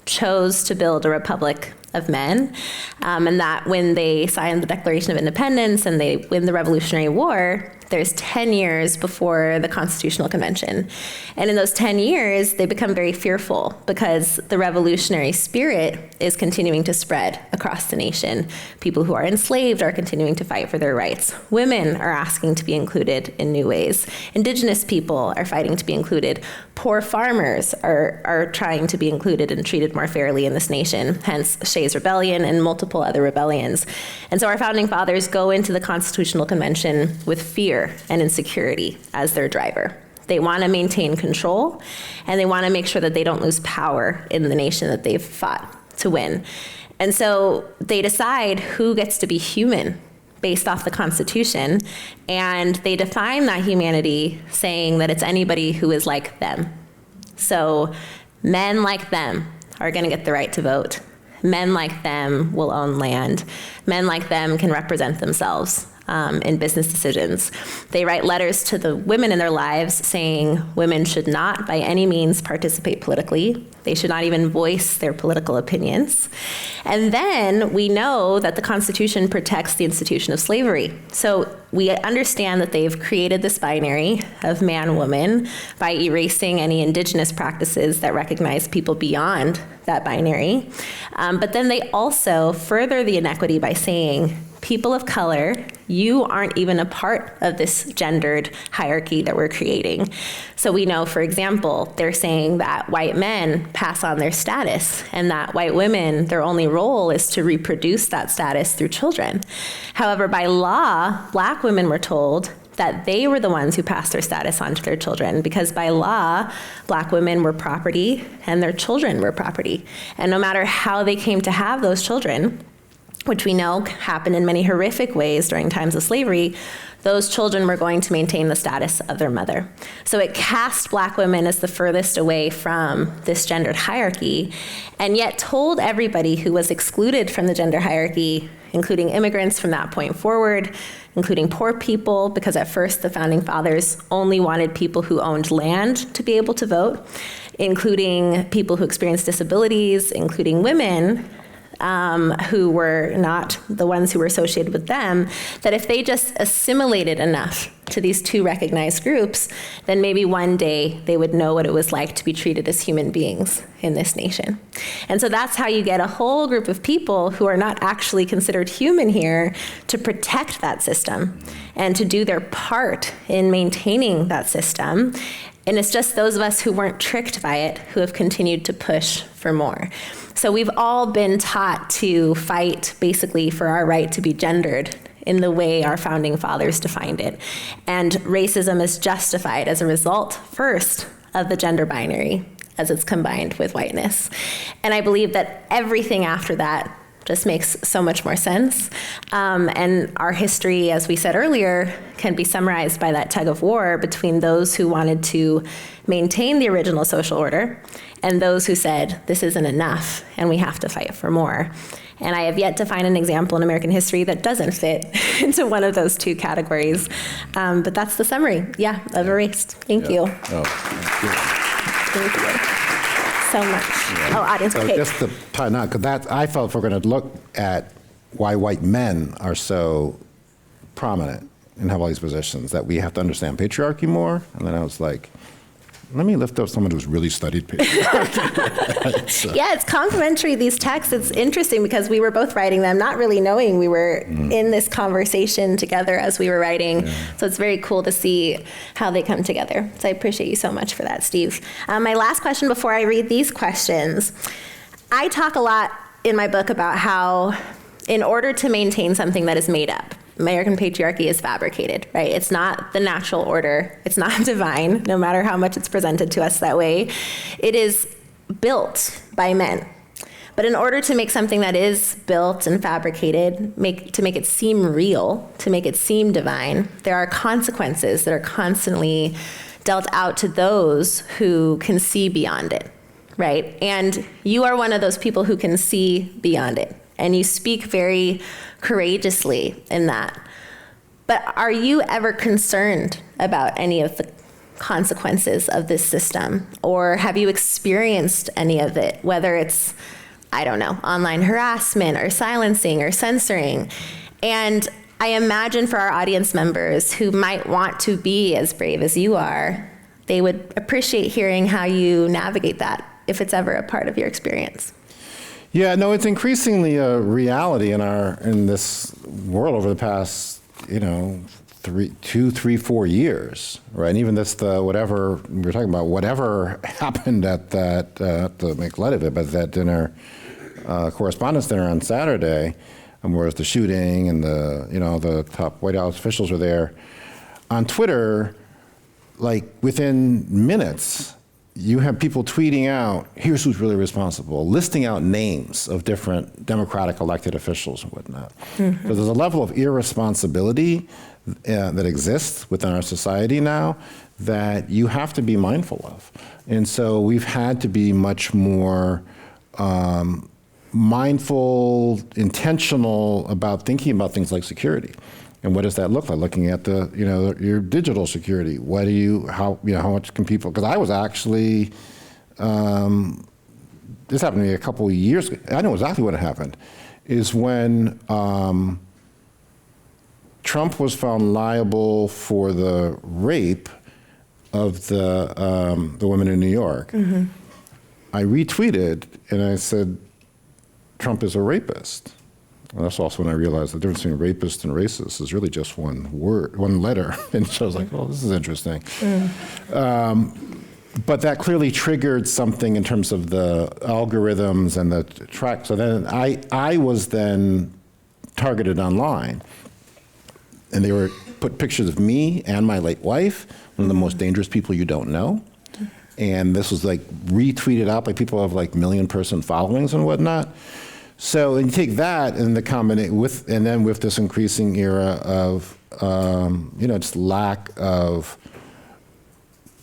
chose to build a republic of men, and that when they signed the Declaration of Independence and they win the Revolutionary War, there's 10 years before the Constitutional Convention. And in those 10 years, they become very fearful because the revolutionary spirit is continuing to spread across the nation. People who are enslaved are continuing to fight for their rights. Women are asking to be included in new ways. Indigenous people are fighting to be included. Poor farmers are trying to be included and treated more fairly in this nation, hence Shays' Rebellion and multiple other rebellions. And so our founding fathers go into the Constitutional Convention with fear and insecurity as their driver. They want to maintain control, and they want to make sure that they don't lose power in the nation that they've fought to win. And so they decide who gets to be human based off the Constitution, and they define that humanity saying that it's anybody who is like them. So men like them are going to get the right to vote. Men like them will own land. Men like them can represent themselves in business decisions. They write letters to the women in their lives saying women should not by any means participate politically. They should not even voice their political opinions. And then we know that the Constitution protects the institution of slavery. So we understand that they've created this binary of man-woman by erasing any indigenous practices that recognize people beyond that binary. But then they also further the inequity by saying, people of color, you aren't even a part of this gendered hierarchy that we're creating. So we know, for example, they're saying that white men pass on their status and that white women, their only role is to reproduce that status through children. However, by law, black women were told that they were the ones who passed their status on to their children, because by law, black women were property and their children were property. And no matter how they came to have those children, which we know happened in many horrific ways during times of slavery, those children were going to maintain the status of their mother. So it cast black women as the furthest away from this gendered hierarchy, and yet told everybody who was excluded from the gender hierarchy, including immigrants from that point forward, including poor people, because at first the founding fathers only wanted people who owned land to be able to vote, including people who experienced disabilities, including women, who were not the ones who were associated with them, that if they just assimilated enough to these two recognized groups, then maybe one day they would know what it was like to be treated as human beings in this nation. And so that's how you get a whole group of people who are not actually considered human here to protect that system and to do their part in maintaining that system. And it's just those of us who weren't tricked by it who have continued to push for more. So we've all been taught to fight basically for our right to be gendered in the way our founding fathers defined it. And racism is justified as a result, first, of the gender binary as it's combined with whiteness. And I believe that everything after that just makes so much more sense. And our history, as we said earlier, can be summarized by that tug of war between those who wanted to maintain the original social order and those who said, this isn't enough and we have to fight for more. And I have yet to find an example in American history that doesn't fit into one of those two categories. But that's the summary, of Erased. Thank you. Thank you so much. Audience, okay. Just to tie knot, because that, I felt if we're going to look at why white men are so prominent and have all these positions, that we have to understand patriarchy more. And then I was like, let me lift up someone who's really studied patriarchy. Yeah, it's complementary, these texts. It's interesting because we were both writing them, not really knowing we were in this conversation together as we were writing. Yeah. So it's very cool to see how they come together. So I appreciate you so much for that, Steve. My last question before I read these questions. I talk a lot in my book about how in order to maintain something that is made up, American patriarchy is fabricated, right? It's not the natural order. It's not divine, no matter how much it's presented to us that way. It is built by men. But in order to make something that is built and fabricated, to make it seem real, to make it seem divine, there are consequences that are constantly dealt out to those who can see beyond it, right? And you are one of those people who can see beyond it. And you speak very courageously in that. But are you ever concerned about any of the consequences of this system? Or have you experienced any of it, whether it's, I don't know, online harassment or silencing or censoring? And I imagine for our audience members who might want to be as brave as you are, they would appreciate hearing how you navigate that, if it's ever a part of your experience. Yeah, no, it's increasingly a reality in this world over the past, 2, 3, 4 years, right? And even whatever we were talking about, whatever happened at that, to make light of it, but that dinner, correspondence dinner on Saturday, where the shooting and the top White House officials were there, on Twitter, like within minutes, you have people tweeting out, here's who's really responsible, listing out names of different Democratic elected officials and whatnot. So there's a level of irresponsibility that exists within our society now that you have to be mindful of. And so we've had to be much more mindful, intentional about thinking about things like security. And what does that look like? Looking at the, your digital security. How much can people, because I was actually, this happened to me a couple of years ago. I know exactly what happened, is when Trump was found liable for the rape of the women in New York. I retweeted and I said, Trump is a rapist. And that's also when I realized the difference between rapist and racist is really just one word, one letter. And so I was like, oh, this is interesting. But that clearly triggered something in terms of the algorithms and the track. So then I was then targeted online. And they were put pictures of me and my late wife, one of the most dangerous people you don't know. And this was like retweeted out by people who have like million-person followings and whatnot. So and you take that and the combination with, and then with this increasing era of, just lack of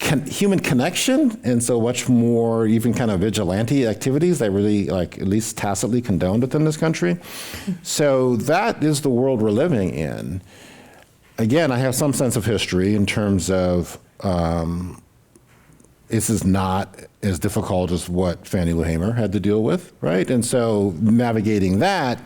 human connection, and so much more even kind of vigilante activities that really like at least tacitly condoned within this country. So that is the world we're living in. Again, I have some sense of history in terms of this is not as difficult as what Fannie Lou Hamer had to deal with, right? And so navigating that,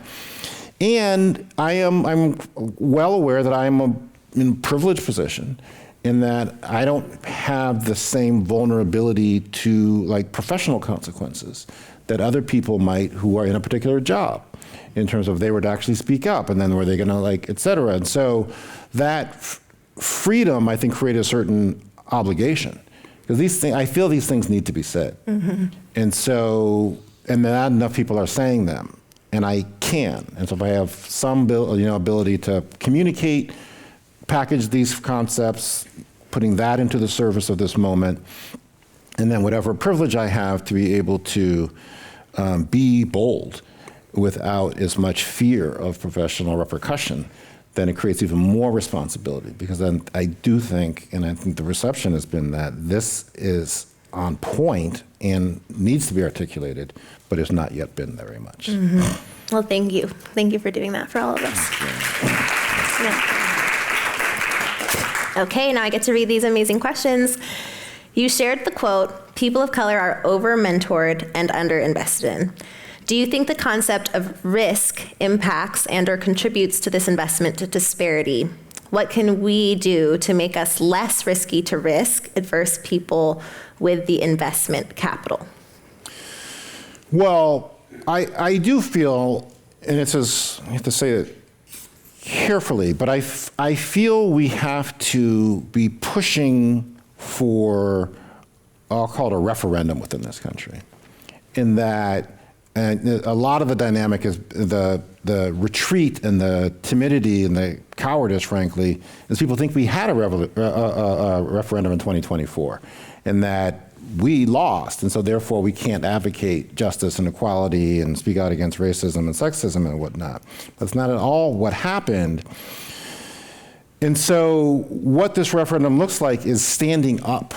and I'm well aware that I'm in a privileged position in that I don't have the same vulnerability to like professional consequences that other people might who are in a particular job, in terms of they were to actually speak up, and then were they gonna like, et cetera. And so that freedom, I think, created a certain obligation. Because I feel these things need to be said. And so, and not enough people are saying them, and I can. And so if I have some ability to communicate, package these concepts, putting that into the service of this moment, and then whatever privilege I have to be able to be bold without as much fear of professional repercussion, then it creates even more responsibility, because then I do think, and I think the reception has been that this is on point and needs to be articulated, but has not yet been very much. Well, thank you. Thank you for doing that for all of us. Yeah. Okay, now I get to read these amazing questions. You shared the quote, "People of color are over-mentored and under-invested in." Do you think the concept of risk impacts and or contributes to this investment disparity? What can we do to make us less risky to risk adverse people with the investment capital? Well, I do feel, and it's as, I have to say it carefully, but I feel we have to be pushing for, I'll call it a referendum within this country, in that. And a lot of the dynamic is the retreat and the timidity and the cowardice, frankly, is people think we had a referendum in 2024 and that we lost. And so therefore we can't advocate justice and equality and speak out against racism and sexism and whatnot. That's not at all what happened. And so what this referendum looks like is standing up.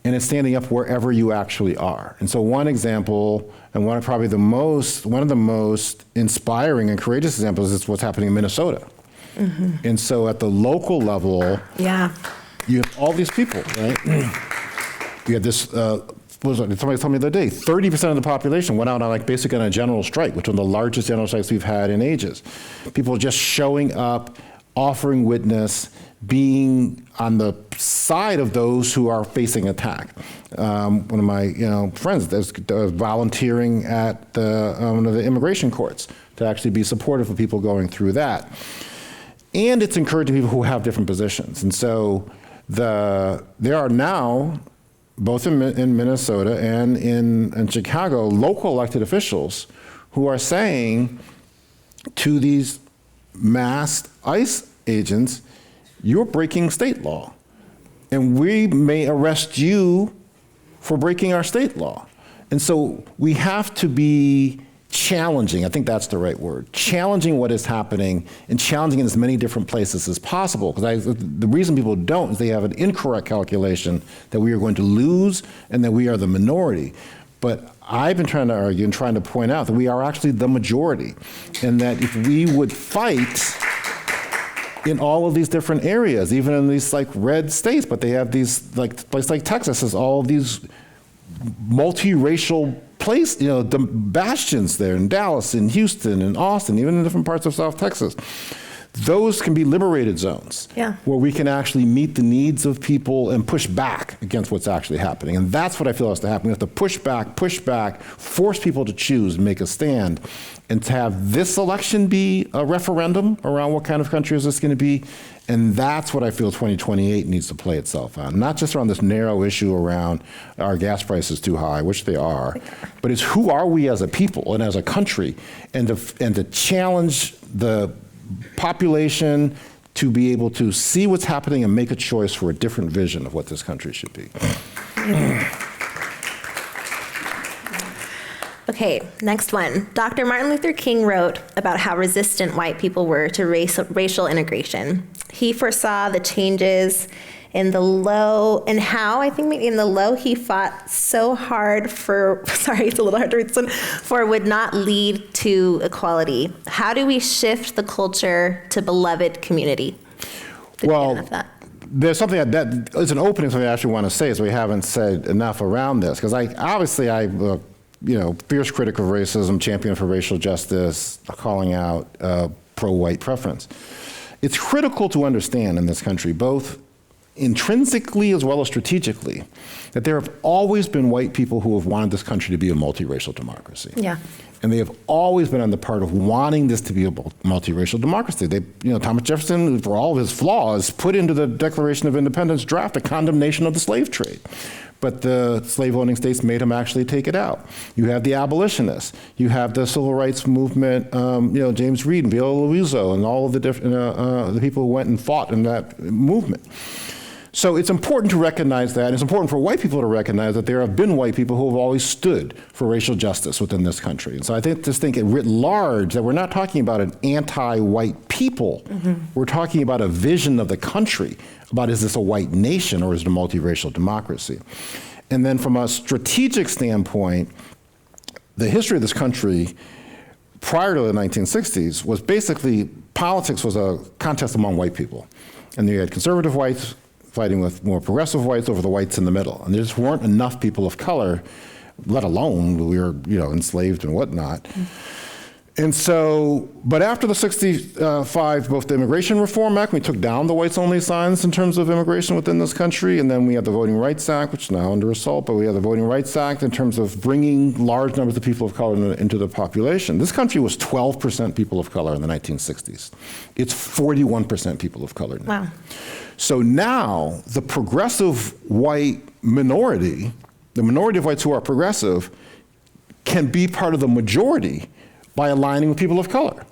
And it's standing up wherever you actually are. And so one example, and one of the most inspiring and courageous examples is what's happening in Minnesota. And so at the local level, you have all these people, right? You have this, somebody told me the other day, 30% of the population went out on basically on a general strike, which was one of the largest general strikes we've had in ages. People just showing up, offering witness, being on the side of those who are facing attack. One of my friends was volunteering at one of the immigration courts to actually be supportive of people going through that. And it's encouraging people who have different positions. And so there are now, both in Minnesota and in Chicago, local elected officials who are saying to these masked ICE agents, you're breaking state law. And we may arrest you for breaking our state law. And so we have to be challenging, I think that's the right word, challenging what is happening and challenging in as many different places as possible. Because the reason people don't is they have an incorrect calculation that we are going to lose and that we are the minority. But I've been trying to argue and trying to point out that we are actually the majority, and that if we would fight in all of these different areas, even in these like red states, but they have these, like place like Texas has all of these multiracial place, you know, the bastions there in Dallas, in Houston, in Austin, even in different parts of South Texas. Those can be liberated zones where we can actually meet the needs of people and push back against what's actually happening. And that's what I feel has to happen. We have to push back, force people to choose, make a stand, and to have this election be a referendum around what kind of country is this going to be. And that's what I feel 2028 needs to play itself out. Not just around this narrow issue around our gas prices too high, which they are, but it's who are we as a people and as a country, and to challenge the population to be able to see what's happening and make a choice for a different vision of what this country should be. Okay, next one. Dr. Martin Luther King wrote about how resistant white people were to racial integration. He foresaw the changes in the low, and how, I think maybe in the low, he fought so hard for, sorry, it's a little hard to read this one, for would not lead to equality. How do we shift the culture to beloved community? Well, there's something that is an opening, something I actually want to say, is we haven't said enough around this, because I'm a fierce critic of racism, champion for racial justice, calling out pro-white preference. It's critical to understand in this country, both intrinsically as well as strategically, that there have always been white people who have wanted this country to be a multiracial democracy. Yeah. And they have always been on the part of wanting this to be a multiracial democracy. Thomas Jefferson, for all of his flaws, put into the Declaration of Independence draft a condemnation of the slave trade. But the slave-owning states made him actually take it out. You have the abolitionists. You have the civil rights movement, James Reed and Viola Liuzzo and all of the different the people who went and fought in that movement. So it's important to recognize that. It's important for white people to recognize that there have been white people who have always stood for racial justice within this country. And so I think it writ large that we're not talking about an anti-white people. Mm-hmm. We're talking about a vision of the country about, is this a white nation or is it a multiracial democracy? And then from a strategic standpoint, the history of this country prior to the 1960s was basically, politics was a contest among white people. And you had conservative whites fighting with more progressive whites over the whites in the middle. And there just weren't enough people of color, let alone we were, enslaved and whatnot. Mm-hmm. And so, but after the 65, both the Immigration Reform Act, we took down the whites-only signs in terms of immigration within this country, and then we had the Voting Rights Act, which is now under assault, but we had the Voting Rights Act in terms of bringing large numbers of people of color into the population. This country was 12% people of color in the 1960s. It's 41% people of color now. Wow. So now, the progressive white minority, the minority of whites who are progressive, can be part of the majority by aligning with people of color.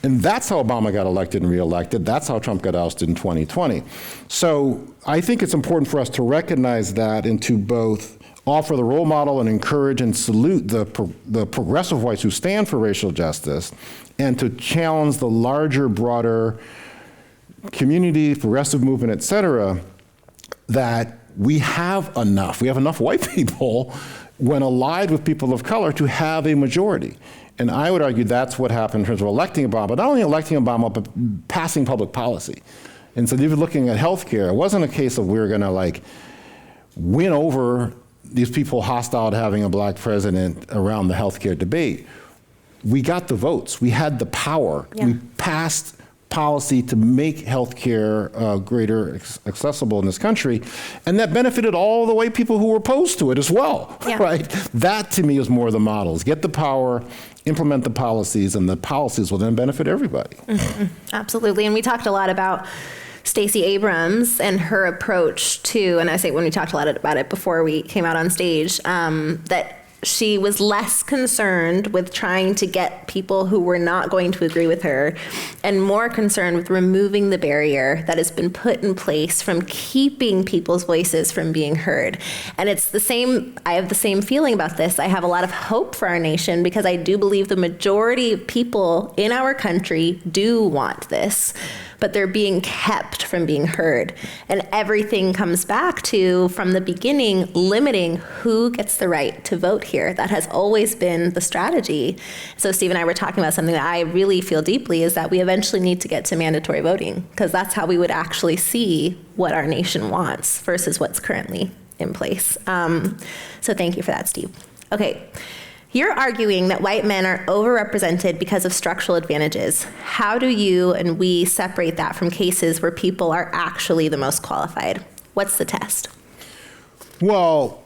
And that's how Obama got elected and reelected. That's how Trump got ousted in 2020. So I think it's important for us to recognize that and to both offer the role model and encourage and salute the progressive whites who stand for racial justice, and to challenge the larger, broader community, progressive movement, et cetera, that we have enough white people when allied with people of color to have a majority. And I would argue that's what happened in terms of electing Obama, not only electing Obama, but passing public policy. And so even looking at healthcare, it wasn't a case of we were gonna win over these people hostile to having a black president around the healthcare debate. We got the votes, we had the power, we passed policy to make healthcare greater accessible in this country, and that benefited all the white people who were opposed to it as well, right? That to me is more the models. Get the power, implement the policies, and the policies will then benefit everybody. Mm-hmm. Absolutely, and we talked a lot about Stacey Abrams and her approach to, and I say when we talked a lot about it before we came out on stage, that she was less concerned with trying to get people who were not going to agree with her and more concerned with removing the barrier that has been put in place from keeping people's voices from being heard. And it's the same, I have the same feeling about this. I have a lot of hope for our nation because I do believe the majority of people in our country do want this, but they're being kept from being heard. And everything comes back to, from the beginning, limiting who gets the right to vote here. That has always been the strategy. So Steve and I were talking about something that I really feel deeply is that we eventually need to get to mandatory voting, because that's how we would actually see what our nation wants versus what's currently in place. So thank you for that, Steve. Okay. You're arguing that white men are overrepresented because of structural advantages. How do you and we separate that from cases where people are actually the most qualified? What's the test? Well,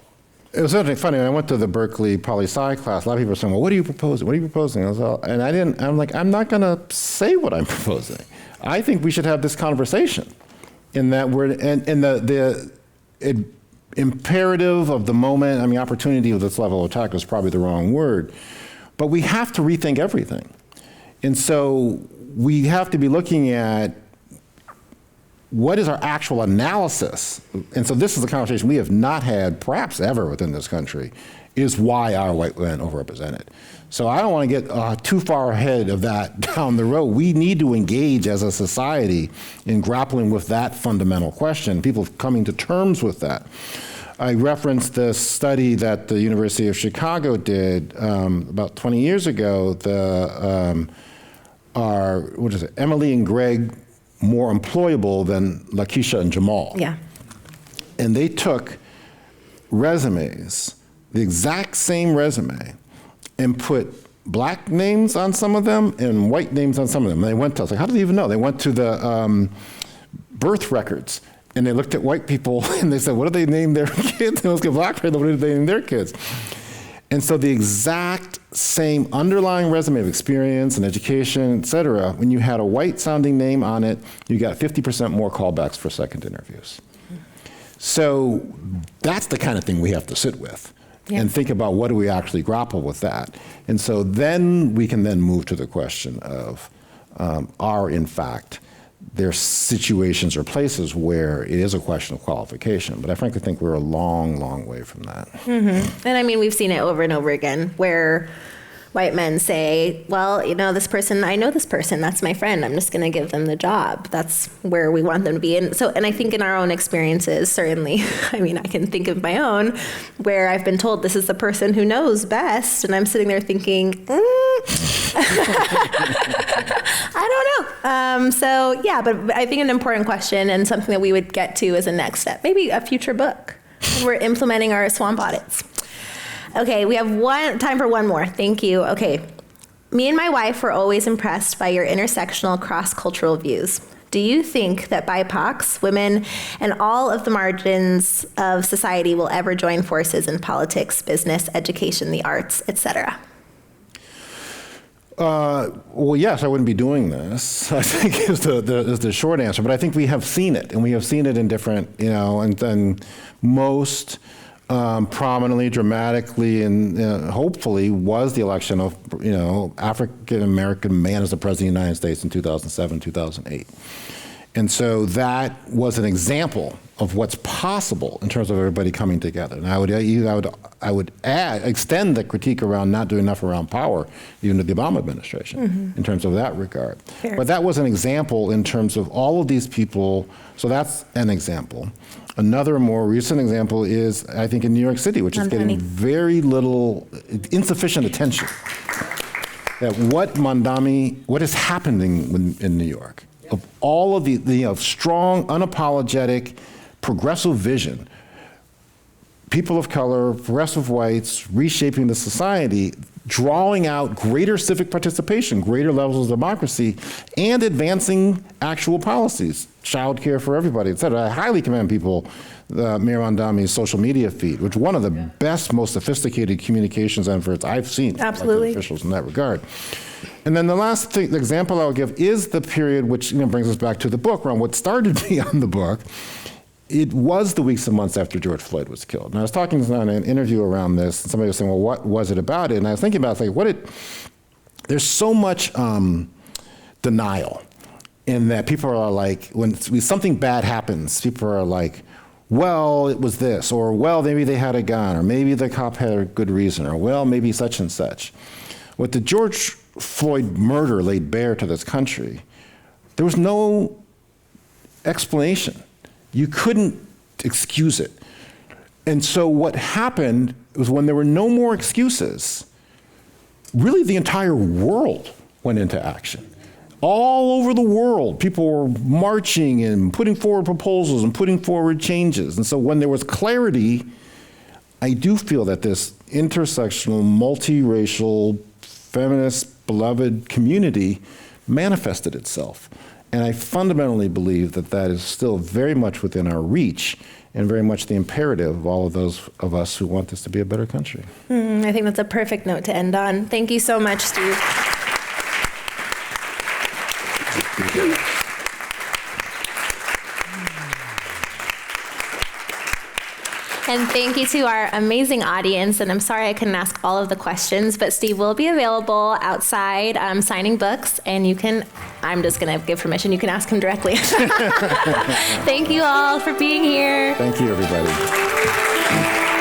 it was actually funny. When I went to the Berkeley poli-sci class, a lot of people were saying, well, what are you proposing? What are you proposing? I'm like, I'm not going to say what I'm proposing. I think we should have this conversation in that imperative of the moment, I mean, opportunity of this level of attack is probably the wrong word, but we have to rethink everything. And so we have to be looking at what is our actual analysis. And so this is a conversation we have not had perhaps ever within this country, is why are white men overrepresented? So I don't want to get too far ahead of that down the road. We need to engage as a society in grappling with that fundamental question, people coming to terms with that. I referenced the study that the University of Chicago did about 20 years ago, Emily and Greg more employable than Lakeisha and Jamal. Yeah. And they took resumes, the exact same resume, and put black names on some of them and white names on some of them. And they went to, I was like, how do they even know? They went to the birth records and they looked at white people and they said, what do they name their kids? And let's get black people, what do they name their kids? And so the exact same underlying resume of experience and education, et cetera, when you had a white sounding name on it, you got 50% more callbacks for second interviews. So that's the kind of thing we have to sit with. Yeah. And think about what do we actually grapple with that. And so then we can then move to the question of are in fact there situations or places where it is a question of qualification. But I frankly think we're a long, long way from that. Mm-hmm. And I mean, we've seen it over and over again where white men say, well, you know, this person, I know this person, that's my friend, I'm just going to give them the job. That's where we want them to be. And I think in our own experiences, certainly, I mean, I can think of my own, where I've been told this is the person who knows best, and I'm sitting there thinking, I don't know. So yeah, but I think an important question and something that we would get to as a next step, maybe a future book. We're implementing our swamp audits. Okay, we have time for one more. Thank you. Okay. Me and my wife were always impressed by your intersectional cross-cultural views. Do you think that BIPOCs, women, and all of the margins of society will ever join forces in politics, business, education, the arts, etc.? Well, yes, I wouldn't be doing this, I think is the short answer. But I think we have seen it, and we have seen it in different, and most prominently, dramatically, and hopefully was the election of, African-American man as the President of the United States in 2007, 2008. And so that was an example of what's possible in terms of everybody coming together. And I would extend the critique around not doing enough around power, even to the Obama administration, in terms of that regard. Fair. But that was an example in terms of all of these people. So that's an example. Another more recent example is, I think, in New York City, which is getting very little, insufficient attention. That what is happening in New York, of all of the strong, unapologetic, progressive vision, people of color, progressive whites, reshaping the society, drawing out greater civic participation, greater levels of democracy, and advancing actual policies, child care for everybody, et cetera. I highly commend people, Mayor Mamdani's social media feed, which is one of the best, most sophisticated communications efforts I've seen. Absolutely. Officials in that regard. And then the last the example I'll give is the period which brings us back to the book, around what started me on the book, it was the weeks and months after George Floyd was killed. And I was talking on an interview around this, and somebody was saying, well, what was it about it? And I was thinking about, there's so much denial in that people are like, when something bad happens, people are like, well, it was this, or well, maybe they had a gun, or maybe the cop had a good reason, or well, maybe such and such. What the George Floyd murder laid bare to this country, there was no explanation. You couldn't excuse it. And so what happened was when there were no more excuses, really the entire world went into action. All over the world, people were marching and putting forward proposals and putting forward changes. And so when there was clarity, I do feel that this intersectional, multiracial, feminist, beloved community manifested itself. And I fundamentally believe that that is still very much within our reach and very much the imperative of all of those of us who want this to be a better country. I think that's a perfect note to end on. Thank you so much, Steve. And thank you to our amazing audience. And I'm sorry I couldn't ask all of the questions, but Steve will be available outside signing books. And you can, I'm just going to give permission, you can ask him directly. Thank you all for being here. Thank you, everybody.